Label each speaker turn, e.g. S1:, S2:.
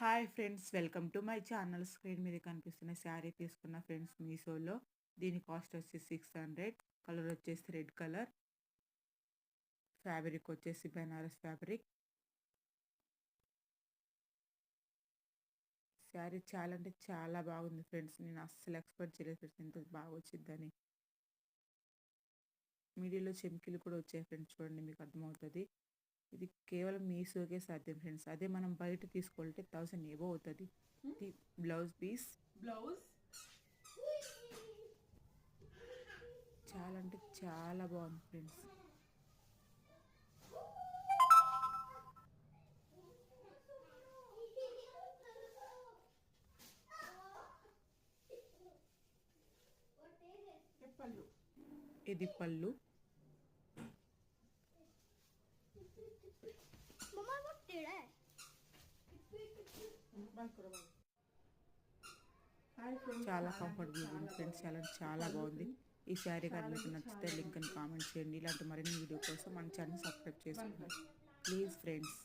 S1: Hi friends, welcome to my channel. Screen మీద కనిపిస్తున్న శారీ తీసుకున్న ఫ్రెండ్స్ మీషోలో. దీని కాస్ట్ వచ్చి 600. కలర్ వచ్చేసి రెడ్ కలర్. ఫ్యాబ్రిక్ వచ్చేసి బెనారస్ ఫ్యాబ్రిక్. శారీ చాలా అంటే చాలా బాగుంది ఫ్రెండ్స్. నేను అస్సలు ఎక్స్పెక్ట్ చేయలేదు ఫ్రెండ్స్ ఇంత బాగా వచ్చిద్దని. మీడియాలో చెమ్కీలు కూడా వచ్చాయి ఫ్రెండ్స్, చూడండి మీకు అర్థమవుతుంది. ఇది కేవలం మీషోకే సాధ్యం ఫ్రెండ్స్. అదే మనం బయట తీసుకోవాలంటే 1000 ఏవో అవుతుంది. ఇది బ్లౌజ్ పీస్. చాలా అంటే చాలా బాగుంది ఫ్రెండ్స్. ఇది పళ్ళు. చాలా కంఫర్టబుల్ ఉంది ఫ్రెండ్స్. చాలా చాలా బాగుంది. ఈ శారీ కానీ మీకు నచ్చితే లింక్ని కామెంట్ చేయండి. ఇలాంటి మరిన్ని వీడియో కోసం మన ఛానల్ సబ్స్క్రైబ్ చేసుకోండి ప్లీజ్ ఫ్రెండ్స్.